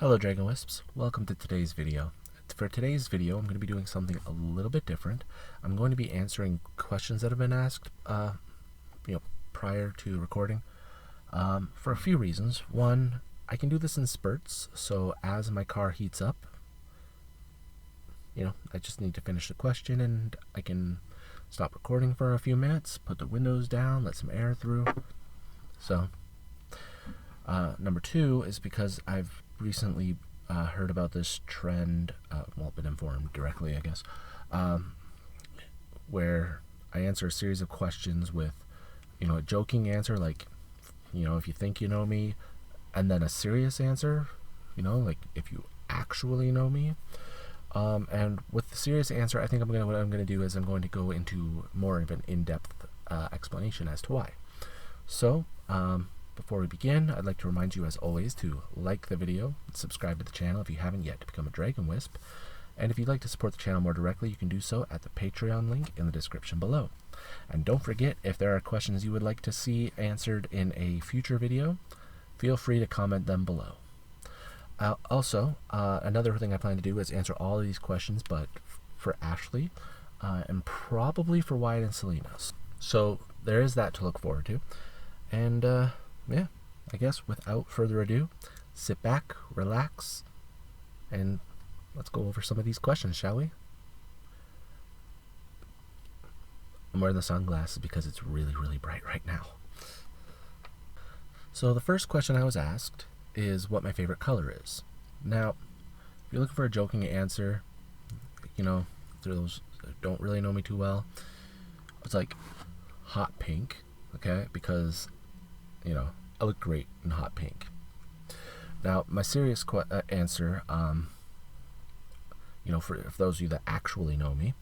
Hello Dragon Wisps, welcome to today's video. For today's video, I'm going to be doing something a little bit different. I'm going to be answering questions that have been asked prior to recording for a few reasons. One, I can do this in spurts, so as my car heats up, I just need to finish the question and I can stop recording for a few minutes, put the windows down, let some air through. So, number two is because I've recently heard about this trend, been informed directly, I guess, where I answer a series of questions with, a joking answer, like, if you think you know me, and then a serious answer, like if you actually know me. And with the serious answer, I think what I'm going to do is I'm going to go into more of an in-depth explanation as to why. So, before we begin, I'd like to remind you, as always, to like the video, subscribe to the channel if you haven't yet to become a Dragon Wisp, and if you'd like to support the channel more directly, you can do so at the Patreon link in the description below. And don't forget, if there are questions you would like to see answered in a future video, feel free to comment them below. Also, another thing I plan to do is answer all of these questions, but for Ashley, and probably for Wyatt and Selena. So there is that to look forward to. And, yeah, I guess without further ado, sit back, relax, and let's go over some of these questions, shall we? I'm wearing the sunglasses because it's really, really bright right now. So the first question I was asked is what my favorite color is. Now, if you're looking for a joking answer, for those that don't really know me too well, it's like hot pink, okay? Because I look great in hot pink. Now, my serious answer, for those of you that actually know me,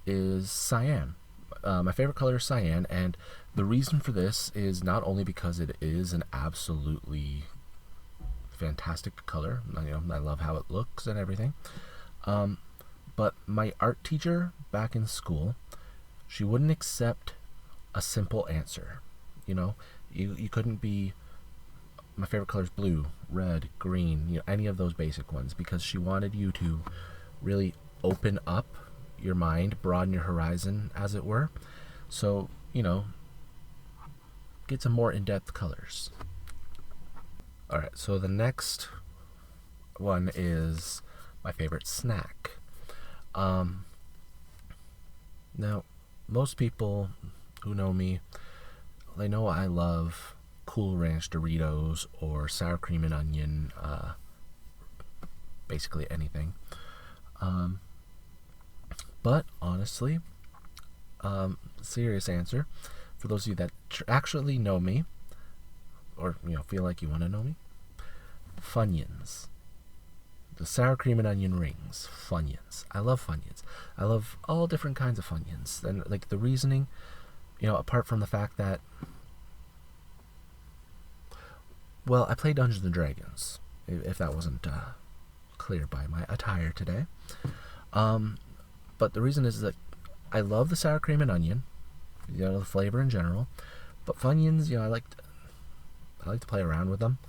is cyan. My favorite color is cyan, and the reason for this is not only because it is an absolutely fantastic color. I love how it looks and everything. But my art teacher back in school, she wouldn't accept a simple answer. You couldn't be, my favorite color is blue, red, green, any of those basic ones, because she wanted you to really open up your mind, broaden your horizon, as it were. So, get some more in-depth colors. Alright, so the next one is my favorite snack. Now, most people who know me, they know I love Cool Ranch Doritos or sour cream and onion, basically anything. But honestly, serious answer, for those of you that actually know me, or feel like you want to know me, Funyuns. The sour cream and onion rings, Funyuns. I love Funyuns. I love all different kinds of Funyuns. And like the reasoning, apart from the fact that, well, I play Dungeons and Dragons, if that wasn't clear by my attire today. But the reason is that I love the sour cream and onion, the flavor in general. But Funyuns, I like to play around with them.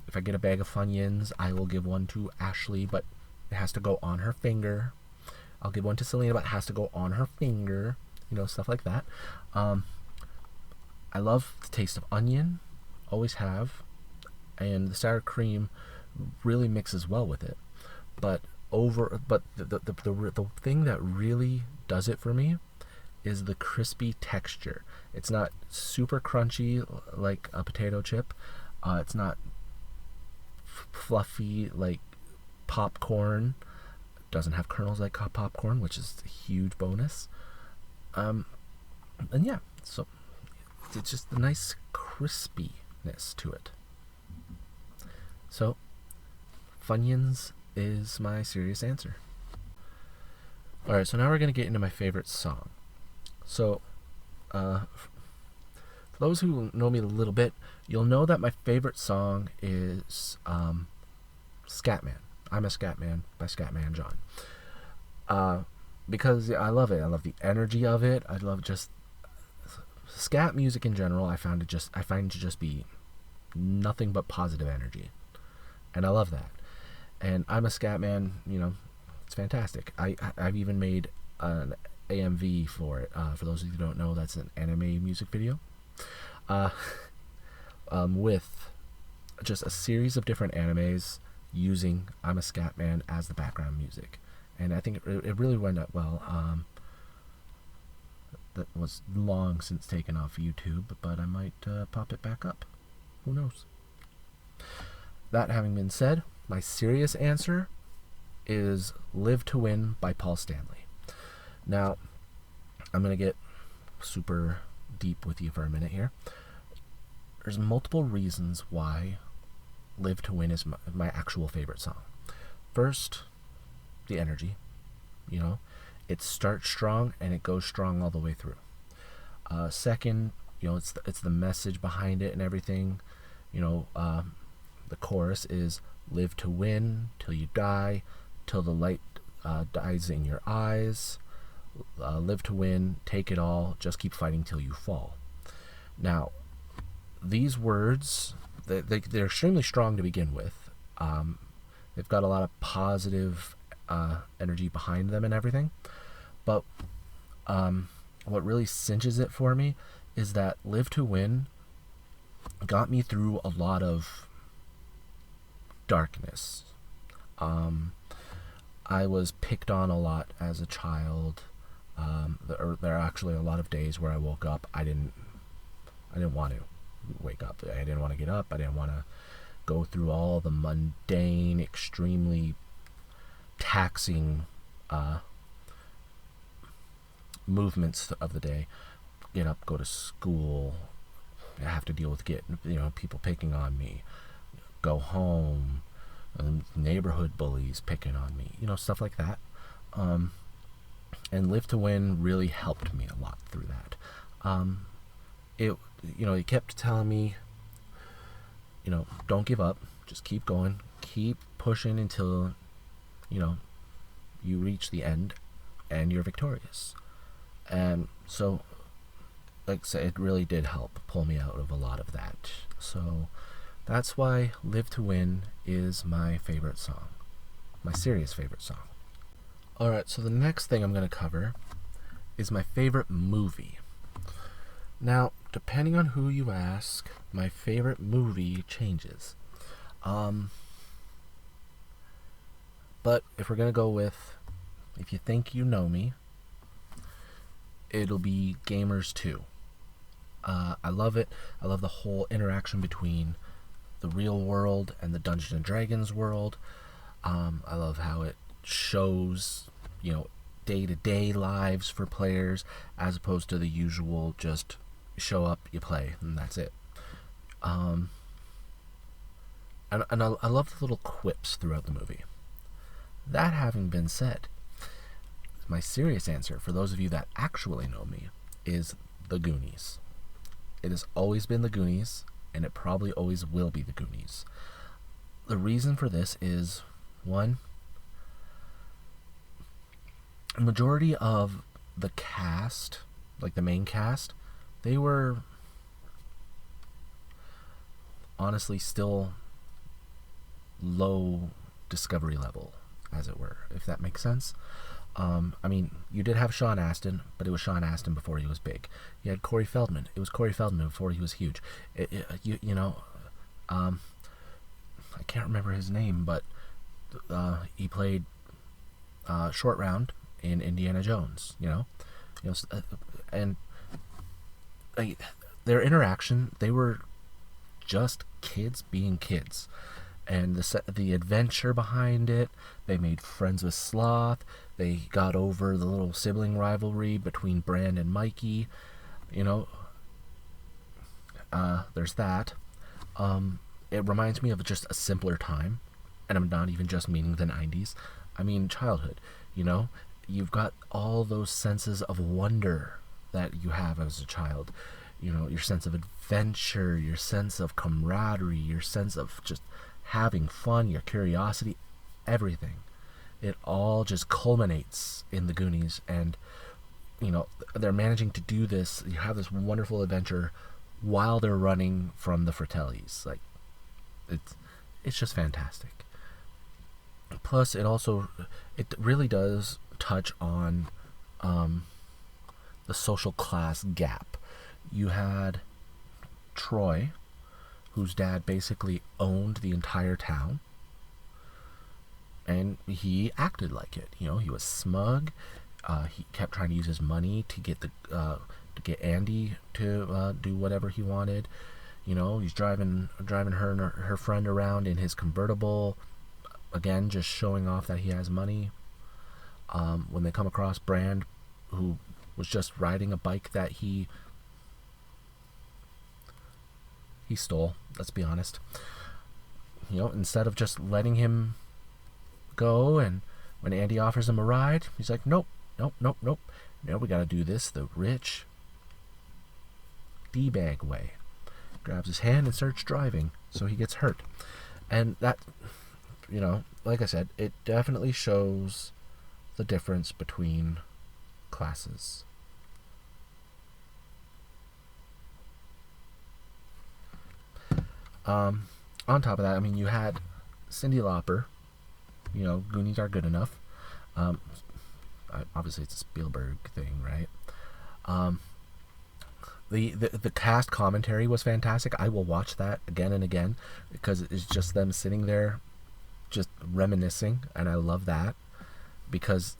If I get a bag of Funyuns, I will give one to Ashley, but it has to go on her finger. I'll give one to Selena, but it has to go on her finger. Stuff like that. I love the taste of onion, always have, and the sour cream really mixes well with it. But the thing that really does it for me is the crispy texture. It's not super crunchy like a potato chip. It's not fluffy like popcorn. It doesn't have kernels like popcorn, which is a huge bonus. And yeah, so it's just a nice crispiness to it. So, Funyuns is my serious answer. Alright, so now we're going to get into my favorite song. So, for those who know me a little bit, you'll know that my favorite song is Scatman. I'm a Scatman by Scatman John. Because I love it. I love the energy of it. I love just scat music in general. I find to just be nothing but positive energy. and I love that. And I'm a scat man, it's fantastic. I've even made an AMV for it. For those of you who don't know, that's an anime music video. With just a series of different animes using I'm a Scat Man as the background music. And I think it really went up well. That was long since taken off YouTube, but I might pop it back up. Who knows? That having been said, my serious answer is Live to Win by Paul Stanley. Now, I'm going to get super deep with you for a minute here. There's multiple reasons why Live to Win is my actual favorite song. First, the energy. It starts strong and it goes strong all the way through. Second, it's the message behind it and everything. The chorus is live to win till you die, till the light dies in your eyes. Live to win, take it all, just keep fighting till you fall. Now, these words, they're extremely strong to begin with. They've got a lot of positive energy behind them and everything. But what really cinches it for me is that Live to Win got me through a lot of darkness. I was picked on a lot as a child. There are actually a lot of days where I woke up, I didn't want to wake up. I didn't want to get up. I didn't want to go through all the mundane, extremely taxing movements of the day. Get up, go to school. I have to deal with people picking on me. Go home, neighborhood bullies picking on me. Stuff like that. And Live to Win really helped me a lot through that. He kept telling me, don't give up, just keep going, keep pushing until, you reach the end and you're victorious. And so, like I said, it really did help pull me out of a lot of that. So that's why Live to Win is my favorite song, my serious favorite song. Alright, so the next thing I'm going to cover is my favorite movie. Now, depending on who you ask, my favorite movie changes. But if we're going to go with If You Think You Know Me, it'll be Gamers 2. I love it. I love the whole interaction between the real world and the Dungeons and Dragons world. I love how it shows, day-to-day lives for players as opposed to the usual just show up, you play, and that's it. And I love the little quips throughout the movie. That having been said, my serious answer, for those of you that actually know me, is The Goonies. It has always been The Goonies, and it probably always will be The Goonies. The reason for this is, one, a majority of the cast, like the main cast, they were honestly still low discovery level, as it were, if that makes sense. You did have Sean Astin, but it was Sean Astin before he was big. You had Corey Feldman. It was Corey Feldman before he was huge. I can't remember his name, but he played Short Round in Indiana Jones. And their interaction, they were just kids being kids. And the adventure behind it, they made friends with Sloth, they got over the little sibling rivalry between Bran and Mikey, there's that. It reminds me of just a simpler time, and I'm not even just meaning the 90s, I mean childhood. You've got all those senses of wonder that you have as a child, your sense of adventure, your sense of camaraderie, your sense of just having fun, your curiosity, everything. It all just culminates in The Goonies, and they're managing to do this. You have this wonderful adventure while they're running from the Fratellis. Like, it's just fantastic. Plus, it really does touch on the social class gap. You had Troy, whose dad basically owned the entire town, and he acted like it. You know, he was smug. He kept trying to use his money to get Andy to do whatever he wanted. You know, he's driving her and her friend around in his convertible, again, just showing off that he has money. When they come across Brand, who was just riding a bike that he stole, let's be honest. You know, instead of just letting him go, and when Andy offers him a ride, he's like, nope. Now we gotta do this the rich D-bag way. Grabs his hand and starts driving, so he gets hurt. And that, you know, like I said, it definitely shows the difference between classes. On top of that, I mean, you had Cyndi Lauper. You know, Goonies are good enough. Obviously, it's a Spielberg thing, right? The cast commentary was fantastic. I will watch that again and again because it's just them sitting there, just reminiscing, and I love that because,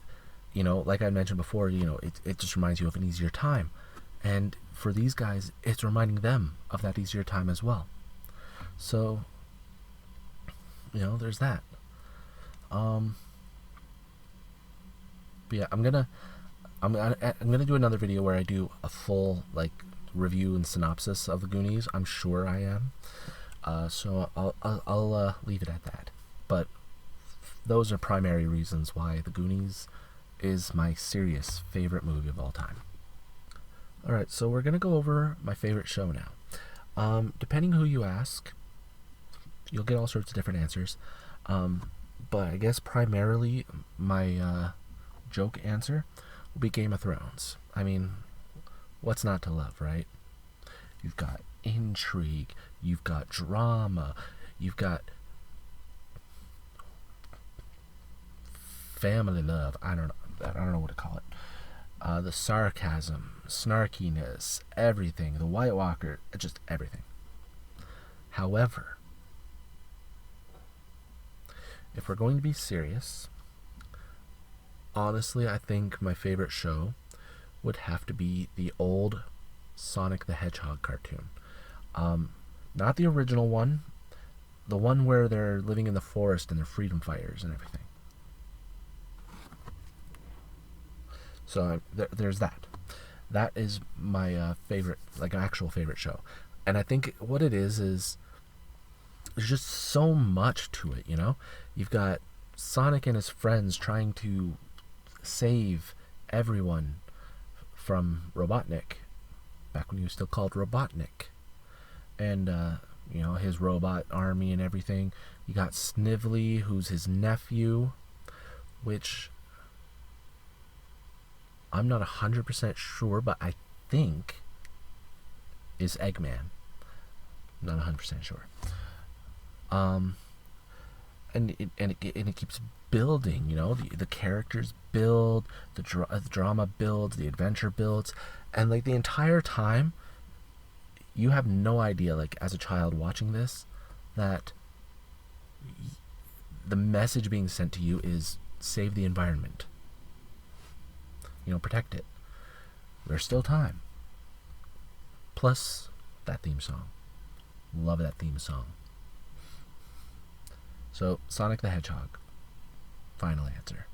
you know, like I mentioned before, you know, it just reminds you of an easier time, and for these guys, it's reminding them of that easier time as well. So, you know, there's that. But yeah, I'm gonna do another video where I do a full like review and synopsis of the Goonies. I'm sure I am. So I'll leave it at that. But those are primary reasons why the Goonies is my serious favorite movie of all time. Alright, so we're gonna go over my favorite show now. Depending who you ask, you'll get all sorts of different answers. But I guess primarily my joke answer will be Game of Thrones. I mean, what's not to love, right? You've got intrigue, you've got drama, you've got family love. I don't know what to call it. The sarcasm, snarkiness, everything. The White Walker, just everything. However, if we're going to be serious, honestly, I think my favorite show would have to be the old Sonic the Hedgehog cartoon. Not the original one, the one where they're living in the forest and they're freedom fighters and everything. So there's that. That is my favorite, like an actual favorite show. And I think what it is there's just so much to it, you know? You've got Sonic and his friends trying to save everyone from Robotnik, back when he was still called Robotnik. And, you know, his robot army and everything. You got Snively, who's his nephew, which I'm not 100% sure, but I think is Eggman. I'm not 100% sure. And it keeps building, you know, the characters build, the drama builds, the adventure builds, and like the entire time, you have no idea, like as a child watching this, that the message being sent to you is save the environment. You know, protect it. There's still time. Plus, that theme song. Love that theme song. So, Sonic the Hedgehog. Final answer.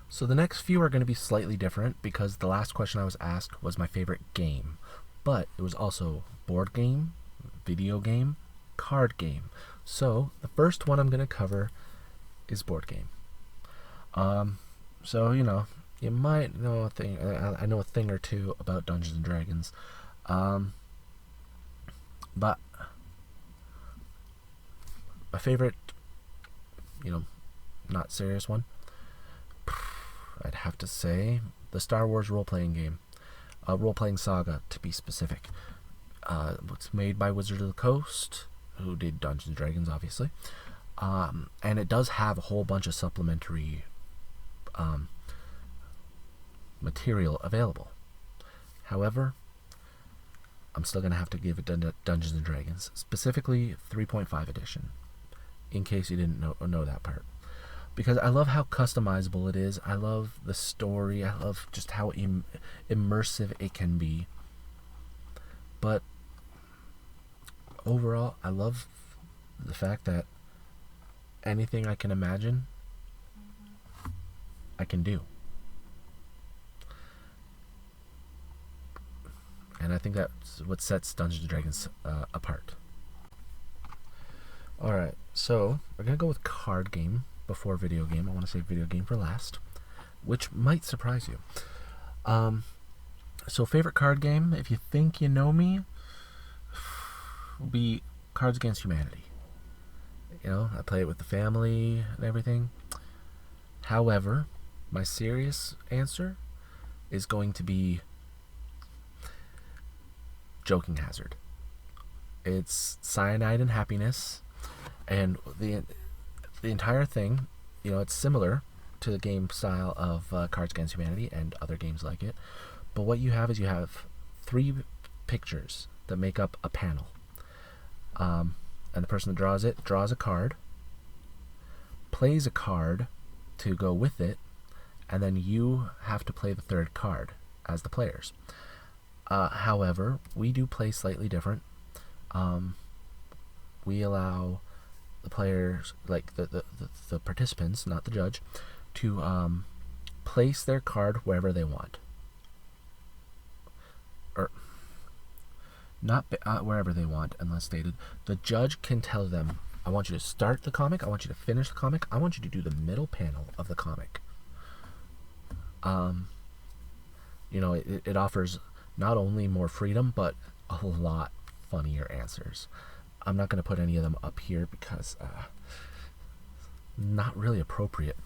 So the next few are going to be slightly different because the last question I was asked was my favorite game. But it was also board game, video game, card game. So the first one I'm going to cover is board game. So, you know, you might know a thing. I know a thing or two about Dungeons and Dragons. But my favorite, you know, not serious one, I'd have to say the Star Wars role-playing game. Role-playing saga, to be specific. It's made by Wizards of the Coast. who did Dungeons and Dragons, obviously. And it does have a whole bunch of supplementary material available. However, I'm still going to have to give it Dungeons and Dragons, specifically 3.5 edition, in case you didn't know that part. Because I love how customizable it is. I love the story. I love just how immersive it can be. But overall, I love the fact that anything I can imagine, I can do. And I think that's what sets Dungeons & Dragons apart. Alright, so we're going to go with card game before video game. I want to say video game for last, which might surprise you. So favorite card game, if you think you know me, will be Cards Against Humanity. You know, I play it with the family and everything. However, my serious answer is going to be Joking Hazard. It's cyanide and happiness, and the entire thing, you know, it's similar to the game style of Cards Against Humanity and other games like it. But what you have is you have 3 pictures that make up a panel. And the person that draws it draws a card, plays a card to go with it, and then you have to play the 3rd card as the players. However, we do play slightly different. We allow the players, like the participants, not the judge, to place their card wherever they want. Or not wherever they want, unless stated. The judge can tell them, I want you to start the comic, I want you to finish the comic, I want you to do the middle panel of the comic. You know, it offers not only more freedom, but a lot funnier answers. I'm not going to put any of them up here because not really appropriate,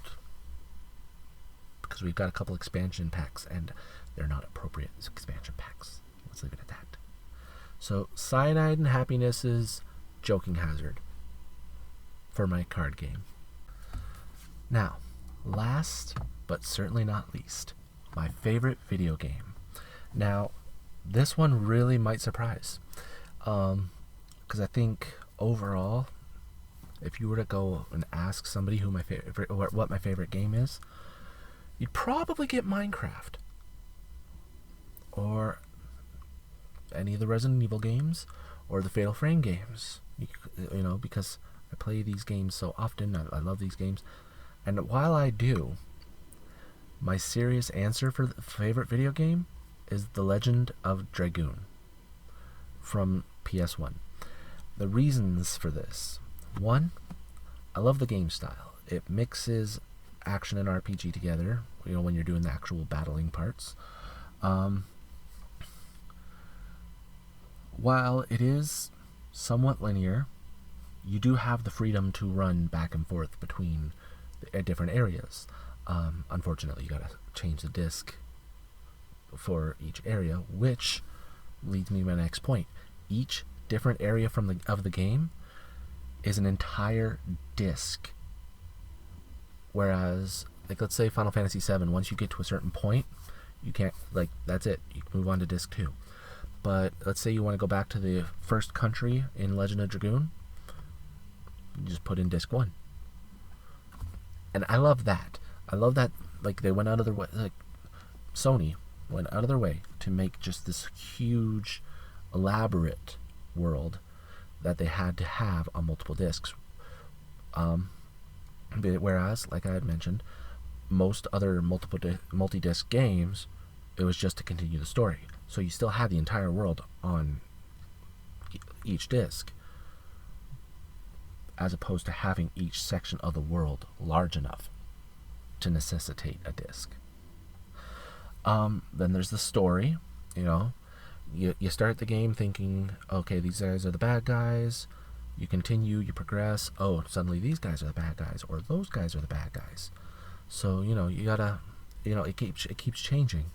because we've got a couple expansion packs and they're not appropriate as expansion packs. Let's leave it at that. So cyanide and happiness is Joking Hazard for my card game. Now, last but certainly not least, my favorite video game. Now, this one really might surprise, because I think overall, if you were to go and ask somebody who my favorite, or what my favorite game is, you'd probably get Minecraft or any of the Resident Evil games or the Fatal Frame games. You know, because I play these games so often. I love these games, and while I do, my serious answer for the favorite video game is The Legend of Dragoon from PS1. The reasons for this: 1, I love the game style. It mixes action and RPG together, you know, when you're doing the actual battling parts. While it is somewhat linear, you do have the freedom to run back and forth between the different areas. Unfortunately, you gotta change the disc for each area, which leads me to my next point. Each different area of the game is an entire disc, whereas, like, let's say Final Fantasy VII, once you get to a certain point, you can't, like, that's it, you can move on to disc 2. But let's say you want to go back to the first country in Legend of Dragoon, you just put in disc 1. And I love that. Like, they went out of their way, like, Sony went out of their way to make just this huge, elaborate world that they had to have on multiple discs. Whereas, like I had mentioned, most other multi-disc games, it was just to continue the story. So you still had the entire world on each disc, as opposed to having each section of the world large enough to necessitate a disc. Then there's the story. You know, you start the game thinking, okay, these guys are the bad guys. You continue, you progress. Oh, suddenly these guys are the bad guys, or those guys are the bad guys. So, you know, you gotta, you know, it keeps changing.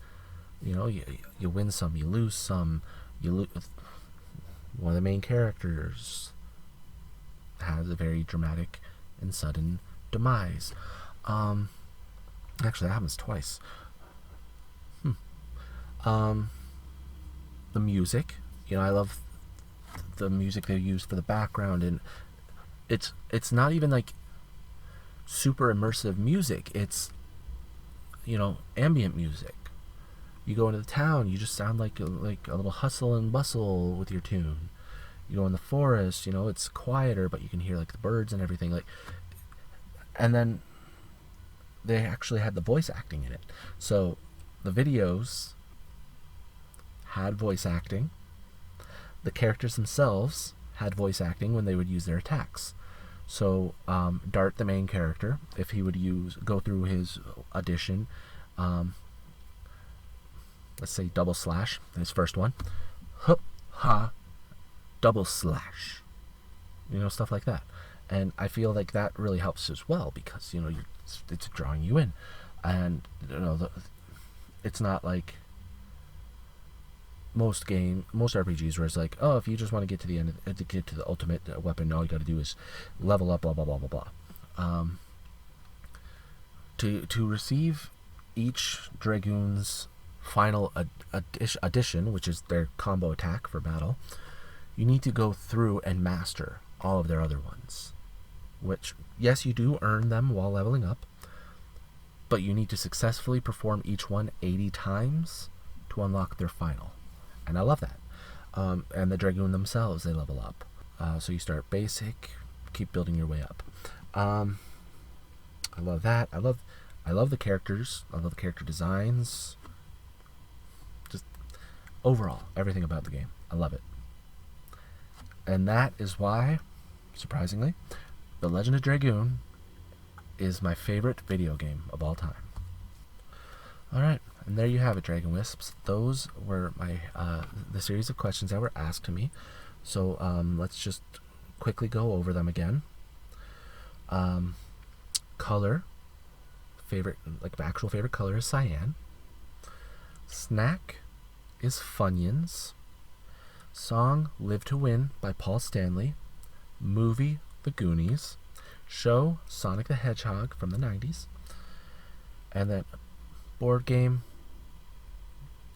You know, you win some, you lose some. You lose one of the main characters, has a very dramatic and sudden demise. Actually, that happens twice. The music, I love the music they use for the background, and it's not even like super immersive music. It's ambient music. You go into the town, you just sound like a little hustle and bustle with your tune. You go in the forest, it's quieter, but you can hear like the birds and everything. And then they actually had the voice acting in it. So the videos had voice acting. The characters themselves had voice acting when they would use their attacks. So Dart, the main character, if he would go through his addition, let's say double slash, his first one, hup, ha, double slash, stuff like that. And I feel like that really helps as well, because it's drawing you in, and it's not like most RPGs where it's like, oh, if you just want to get to the end, to get to the ultimate weapon, all you got to do is level up, blah blah blah blah blah. To receive each Dragoon's final addition, which is their combo attack for battle, you need to go through and master all of their other ones. Which, yes, you do earn them while leveling up, but you need to successfully perform each one 80 times to unlock their final. And I love that. And the Dragoon themselves, they level up. So you start basic, keep building your way up. I love that. I love the characters. I love the character designs. Just overall, everything about the game. I love it. And that is why, surprisingly, The Legend of Dragoon is my favorite video game of all time. Alright, and there you have it, Dragon Wisps. Those were my the series of questions that were asked to me. So let's just quickly go over them again. Color, my actual favorite color is cyan. Snack is Funyuns. Song, Live to Win by Paul Stanley. Movie, The Goonies. Show, Sonic the Hedgehog from the 90s. And then board game,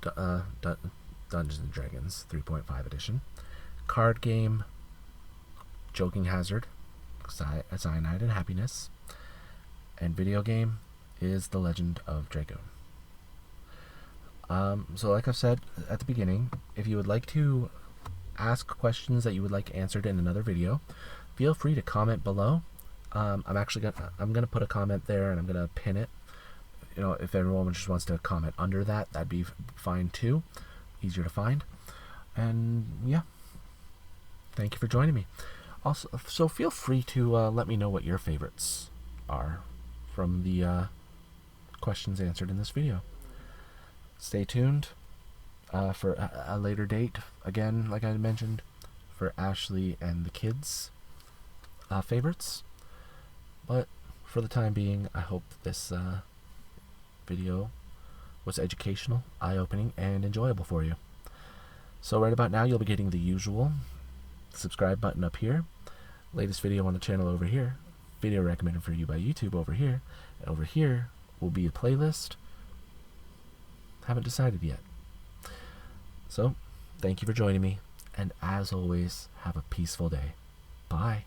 Dungeons & Dragons 3.5 edition. Card game, Joking Hazard, Cyanide and Happiness. And video game is The Legend of Dragoon. So like I've said at the beginning, if you would like to ask questions that you would like answered in another video, feel free to comment below. I'm gonna put a comment there, and I'm gonna pin it. If everyone just wants to comment under that, that'd be fine too. Easier to find. And yeah, thank you for joining me. Also, so feel free to let me know what your favorites are from the questions answered in this video. Stay tuned for a later date, again, like I mentioned, for Ashley and the kids' favorites. But for the time being, I hope this video was educational, eye-opening, and enjoyable for you. So right about now, you'll be getting the usual subscribe button up here, latest video on the channel over here, video recommended for you by YouTube over here, and over here will be a playlist. Haven't decided yet. So, thank you for joining me, and as always, have a peaceful day. Bye.